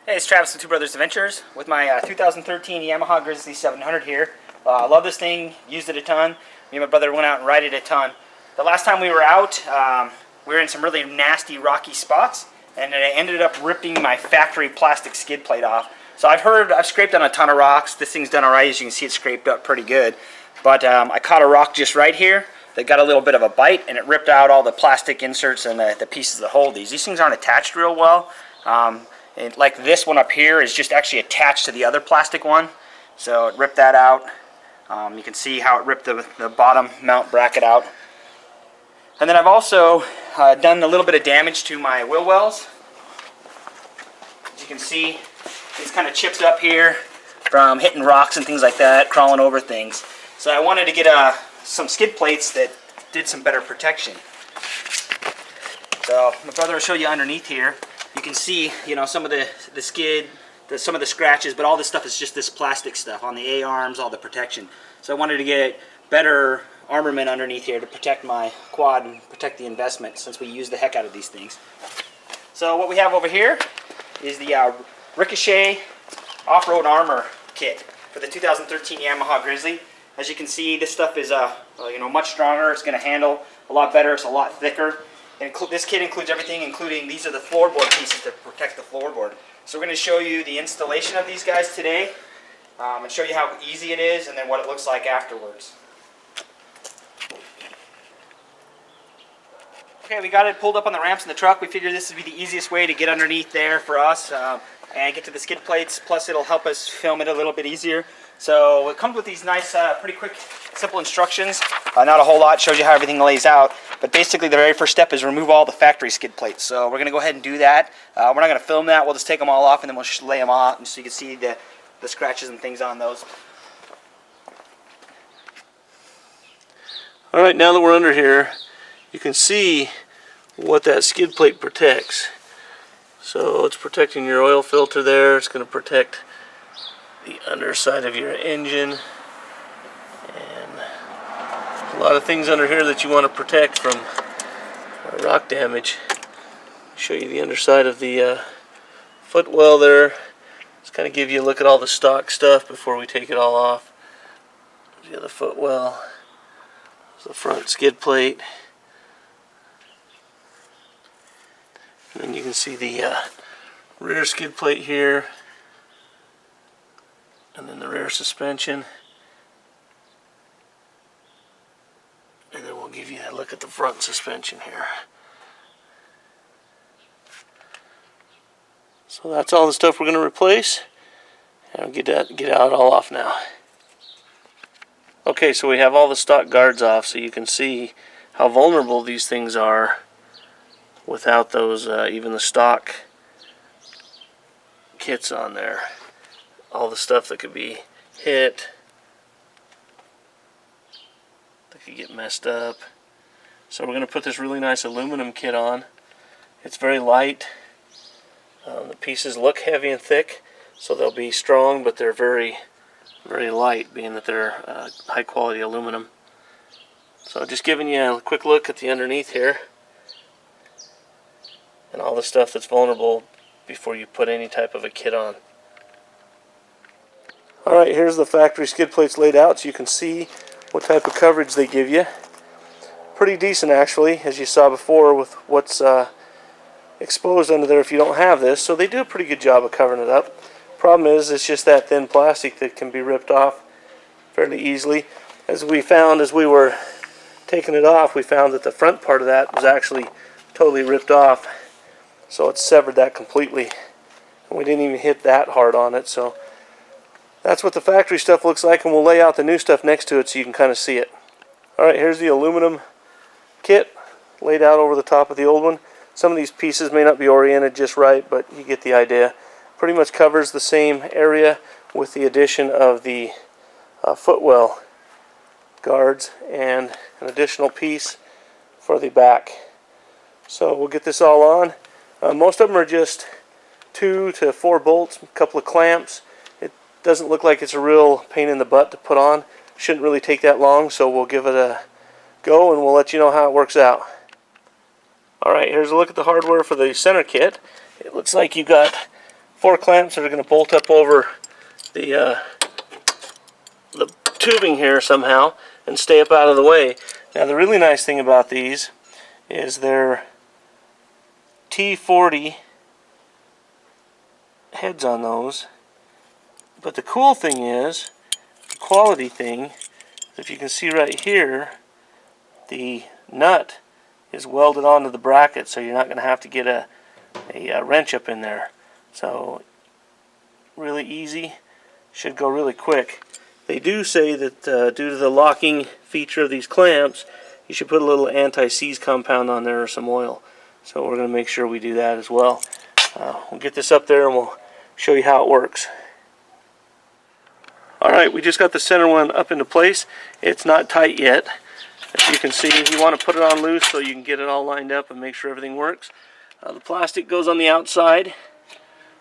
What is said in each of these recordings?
Hey, it's Travis with Two Brothers Adventures with my 2013 Yamaha Grizzly 700 here. I love this thing, used it a ton. Me and my brother went out and ride it a ton. The last time we were out, we were in some really nasty rocky spots, and I ended up ripping my factory plastic skid plate off. So I've scraped on a ton of rocks. This thing's done alright. As you can see, it's scraped up pretty good. But I caught a rock just right here that got a little bit of a bite, and it ripped out all the plastic inserts and the pieces that hold these. These things aren't attached real well. And like this one up here is just actually attached to the other plastic one, so it ripped that out. You can see how it ripped the bottom mount bracket out. And then I've also done a little bit of damage to my wheel wells. As you can see, it's kind of chipped up here from hitting rocks and things like that, crawling over things. So I wanted to get some skid plates that did some better protection. So my brother will show you underneath here. You can see, you know, some of the skid, some of the scratches, but all this stuff is just this plastic stuff on the A-arms, all the protection. So I wanted to get better armament underneath here to protect my quad and protect the investment, since we use the heck out of these things. So what we have over here is the Ricochet Off-Road Armor Kit for the 2013 Yamaha Grizzly. As you can see, this stuff is much stronger. It's going to handle a lot better. It's a lot thicker. And this kit includes everything, including these are the floorboard pieces to protect the floorboard. So we're going to show you the installation of these guys today, and show you how easy it is, and then what it looks like afterwards. Okay, we got it pulled up on the ramps in the truck. We figured this would be the easiest way to get underneath there for us and get to the skid plates. Plus, it'll help us film it a little bit easier. So it comes with these nice, pretty quick, simple instructions. Not a whole lot, shows you how everything lays out. But basically, the very first step is remove all the factory skid plates. So we're going to go ahead and do that. We're not going to film that. We'll just take them all off, and then we'll lay them out, and so you can see the scratches and things on those. All right, now that we're under here, you can see what that skid plate protects. So it's protecting your oil filter there. It's going to protect the underside of your engine, and a lot of things under here that you want to protect from rock damage. I'll show you the underside of the footwell there. Just kind of give you a look at all the stock stuff before we take it all off. There's the footwell. There's the front skid plate. And then you can see the rear skid plate here. And then the rear suspension. And then we'll give you a look at the front suspension here. So that's all the stuff we're going to replace. And I'll get out all off now. Okay, so we have all the stock guards off, so you can see how vulnerable these things are without those, even the stock kits on there. All the stuff that could be hit, that could get messed up. So we're going to put this really nice aluminum kit on. It's very light. The pieces look heavy and thick, so they'll be strong, but they're very, very light, being that they're high quality aluminum. So just giving you a quick look at the underneath here, and all the stuff that's vulnerable before you put any type of a kit on. Alright, here's the factory skid plates laid out, so you can see what type of coverage they give you. Pretty decent, actually, as you saw before, with what's exposed under there if you don't have this. So they do a pretty good job of covering it up. Problem is, it's just that thin plastic that can be ripped off fairly easily. As we found as we were taking it off, we found that the front part of that was actually totally ripped off. So it severed that completely. And we didn't even hit that hard on it. So that's what the factory stuff looks like, and we'll lay out the new stuff next to it so you can kind of see it. Alright, here's the aluminum kit laid out over the top of the old one. Some of these pieces may not be oriented just right, but you get the idea. Pretty much covers the same area with the addition of the footwell guards and an additional piece for the back. So we'll get this all on. Most of them are just 2 to 4 bolts, a couple of clamps. Doesn't look like it's a real pain in the butt to put on. Shouldn't really take that long, so we'll give it a go and we'll let you know how it works out. Alright, here's a look at the hardware for the center kit. It looks like you got 4 clamps that are going to bolt up over the tubing here somehow and stay up out of the way. Now the really nice thing about these is they're T40 heads on those, but the cool thing is, the quality thing, if you can see right here, the nut is welded onto the bracket, so you're not going to have to get a wrench up in there. So really easy, should go really quick. They do say that due to the locking feature of these clamps, you should put a little anti-seize compound on there or some oil. So we're going to make sure we do that as well. We'll get this up there and we'll show you how it works. Alright, we just got the center one up into place. It's not tight yet. As you can see, you want to put it on loose so you can get it all lined up and make sure everything works. The plastic goes on the outside,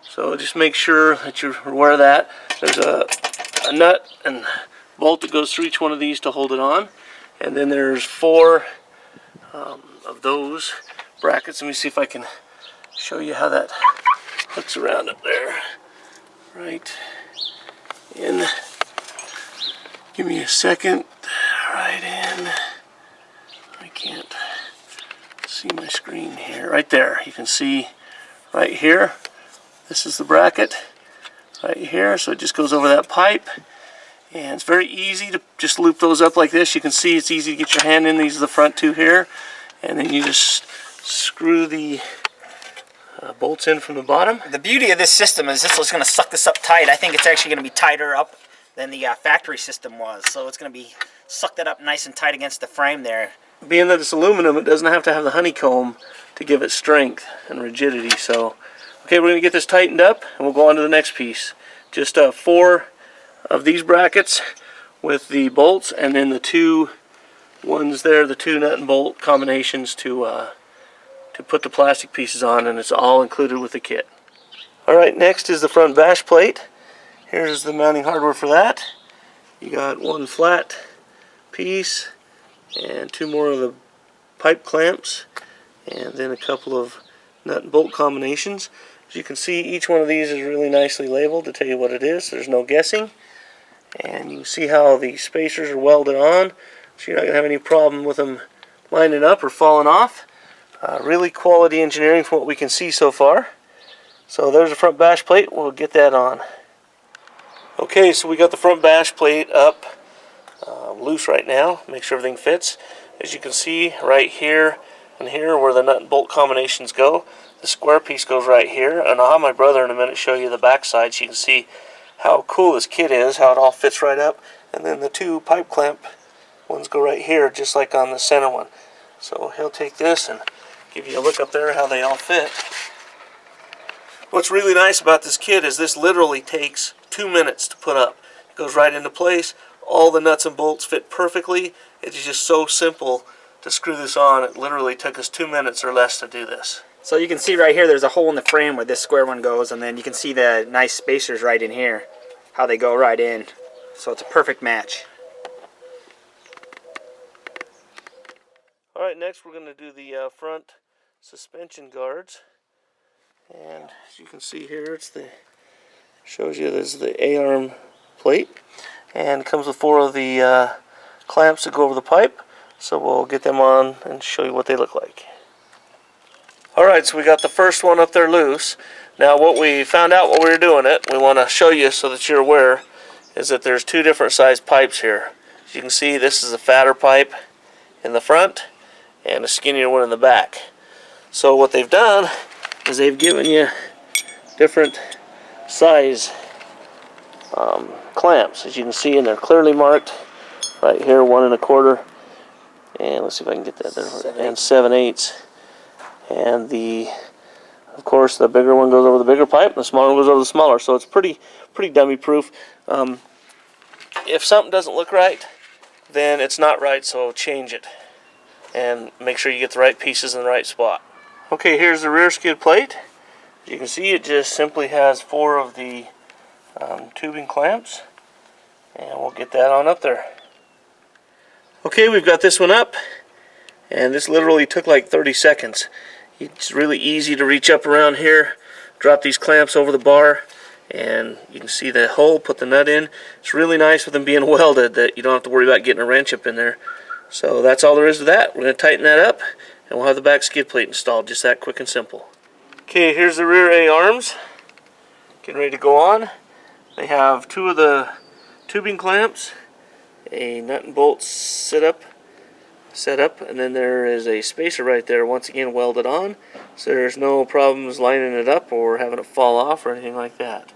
so just make sure that you're aware of that. There's a nut and bolt that goes through each one of these to hold it on, and then there's 4 of those brackets. Let me see if I can show you how that hooks around up there. Right in. Give me a second. Right in. I can't see my screen here. Right there. You can see right here. This is the bracket right here. So it just goes over that pipe. And it's very easy to just loop those up like this. You can see it's easy to get your hand in. These are the front 2 here. And then you just screw the bolts in from the bottom. The beauty of this system is this is going to suck this up tight. I think it's actually going to be tighter up than the factory system was. So it's going to be sucked that up nice and tight against the frame there. Being that it's aluminum, it doesn't have to have the honeycomb to give it strength and rigidity. So, okay, we're going to get this tightened up and we'll go on to the next piece. Just 4 of these brackets with the bolts, and then the 2 ones there, the 2 nut and bolt combinations to put the plastic pieces on, and it's all included with the kit. Alright, next is the front bash plate. Here's the mounting hardware for that. You got 1 flat piece and 2 more of the pipe clamps, and then a couple of nut and bolt combinations. As you can see, each one of these is really nicely labeled to tell you what it is. There's no guessing. And you can see how the spacers are welded on, so you're not going to have any problem with them lining up or falling off. Really quality engineering from what we can see so far. So there's the front bash plate. We'll get that on. Okay, so we got the front bash plate up loose right now. Make sure everything fits. As you can see right here and here where the nut and bolt combinations go, the square piece goes right here. And I'll have my brother in a minute show you the back side so you can see how cool this kit is, how it all fits right up. And then the 2 pipe clamp ones go right here, just like on the center one. So he'll take this and give you a look up there how they all fit. What's really nice about this kit is this literally takes 2 minutes to put up. It goes right into place. All the nuts and bolts fit perfectly. It's just so simple to screw this on. It literally took us 2 minutes or less to do this. So you can see right here there's a hole in the frame where this square one goes, and then you can see the nice spacers right in here, how they go right in. So it's a perfect match. Alright, next we're going to do the front suspension guards. And as you can see here, shows you there's the A-arm plate, and it comes with 4 of the clamps that go over the pipe. So we'll get them on and show you what they look like. Alright, so we got the first one up there loose. Now what we found out while we were doing it, we want to show you so that you're aware, is that there's 2 different sized pipes here. As you can see, this is a fatter pipe in the front and a skinnier one in the back. So what they've done is they've given you different size clamps, as you can see, and they're clearly marked right here, 1 1/4, and let's see if I can get that there, and 7/8. And of course, the bigger one goes over the bigger pipe, and the smaller one goes over the smaller. So it's pretty dummy proof. If something doesn't look right, then it's not right. So change it, and make sure you get the right pieces in the right spot. Okay, here's the rear skid plate. As you can see, it just simply has 4 of the tubing clamps, and we'll get that on up there. Okay, we've got this one up, and this literally took like 30 seconds. It's really easy to reach up around here drop these clamps over the bar, and you can see the hole, put the nut in. It's really nice with them being welded that you don't have to worry about getting a wrench up in there. So that's all there is to that. We're going to tighten that up, and we'll have the back skid plate installed. Just that quick and simple. Okay, here's the rear A-arms. Getting ready to go on. They have 2 of the tubing clamps, a nut and bolt set up, and then there is a spacer right there, once again welded on, so there's no problems lining it up or having it fall off or anything like that.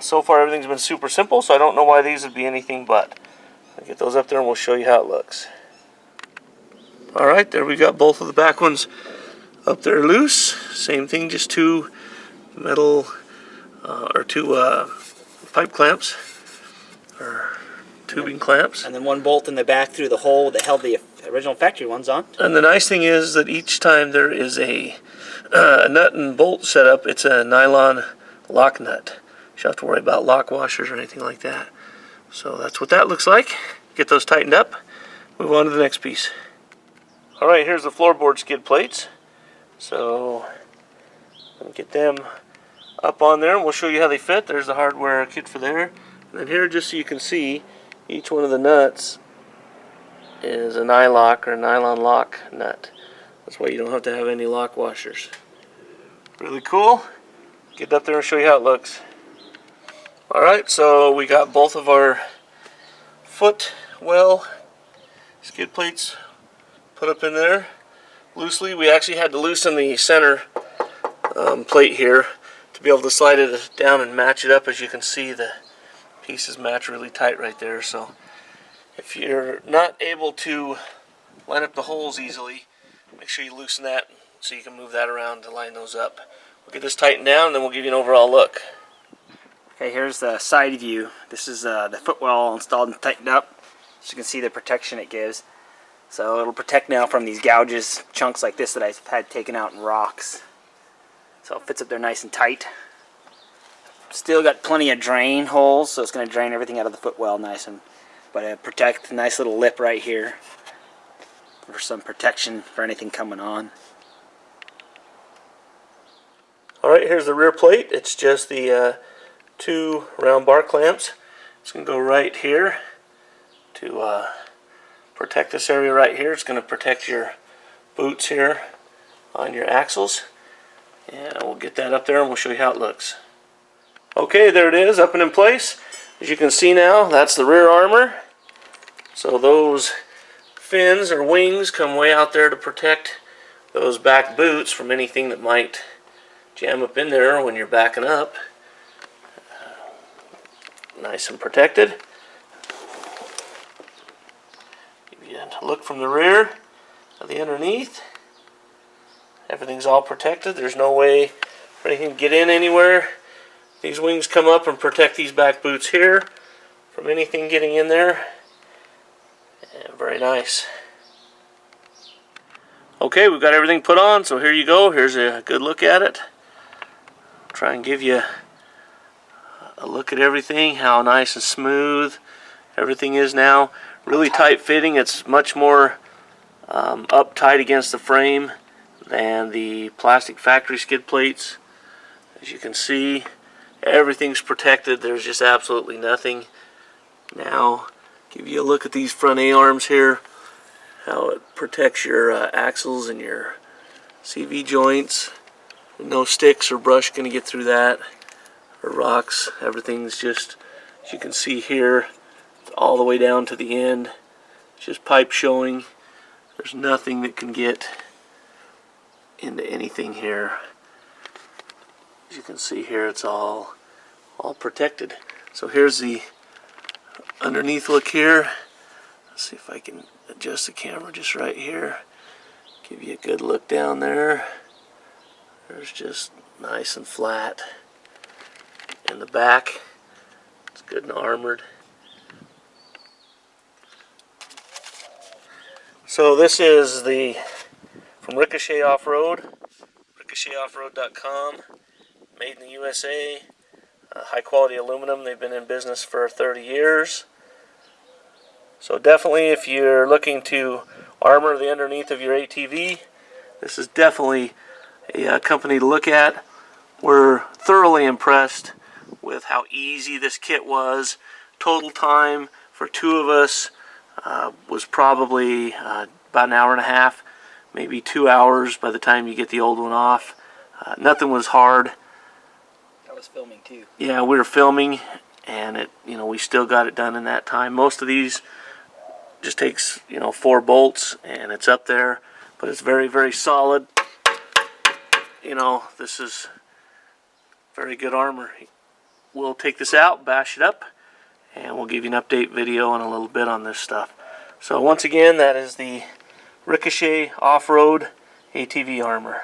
So far everything's been super simple, so I don't know why these would be anything but. I'll get those up there and we'll show you how it looks. Alright, there we got both of the back ones up there loose. Same thing, just 2 metal or 2 pipe clamps or tubing clamps, and then 1 bolt in the back through the hole that held the original factory ones on. And the nice thing is that each time there is a nut and bolt setup, it's a nylon lock nut. You don't have to worry about lock washers or anything like that. So that's what that looks like. Get those tightened up, move on to the next piece. Alright, here's the floorboard skid plates. So I'll get them up on there and we'll show you how they fit. There's the hardware kit for there. And then here, just so you can see, each one of the nuts is a nylock or a nylon lock nut. That's why you don't have to have any lock washers. Really cool. Get up there and show you how it looks. Alright, so we got both of our footwell skid plates put up in there loosely. We actually had to loosen the center plate here to be able to slide it down and match it up. As you can see, the pieces match really tight right there. So if you're not able to line up the holes easily, make sure you loosen that so you can move that around to line those up. We'll get this tightened down and then we'll give you an overall look. Okay, here's the side view. This is the footwell installed and tightened up. So you can see the protection it gives. So it'll protect now from these gouges, chunks like this that I've had taken out in rocks. So it fits up there nice and tight. Still got plenty of drain holes, so it's going to drain everything out of the footwell nice, but protect a nice little lip right here for some protection for anything coming on. Alright, here's the rear plate. It's just the 2 round bar clamps. It's going to go right here to protect this area right here. It's going to protect your boots here on your axles. And we'll get that up there and we'll show you how it looks. Okay, there it is, up and in place. As you can see now, that's the rear armor. So those fins or wings come way out there to protect those back boots from anything that might jam up in there when you're backing up. Nice and protected. Give you a look from the rear of the underneath. Everything's all protected. There's no way for anything to get in anywhere. These wings come up and protect these back boots here from anything getting in there. And very nice. Okay, we've got everything put on, so here you go. Here's a good look at it. Try and give you a look at everything, how nice and smooth everything is now. Really tight fitting. It's much more uptight against the frame than the plastic factory skid plates. As you can see, everything's protected. There's just absolutely nothing. Now, give you a look at these front A-arms here, how it protects your axles and your CV joints. No sticks or brush going to get through that, or rocks. Everything's just, as you can see here, all the way down to the end. It's just pipe showing. There's nothing that can get into anything here. As you can see here, it's all protected. So here's the underneath look here. Let's see if I can adjust the camera just right here. Give you a good look down there. There's just nice and flat. In the back, it's good and armored. So this is from Ricochet Offroad, ricochetoffroad.com, made in the USA, high quality aluminum. They've been in business for 30 years. So definitely, if you're looking to armor the underneath of your ATV, this is definitely a company to look at. We're thoroughly impressed with how easy this kit was. Total time for two of us was probably about an hour and a half, maybe 2 hours by the time you get the old one off. Nothing was hard. That was filming too. Yeah, we were filming, and we still got it done in that time. Most of these just takes 4 bolts, and it's up there, but it's very, very solid. This is very good armor. We'll take this out, bash it up, and we'll give you an update video in a little bit on this stuff. So once again, that is the Ricochet Off-Road ATV armor.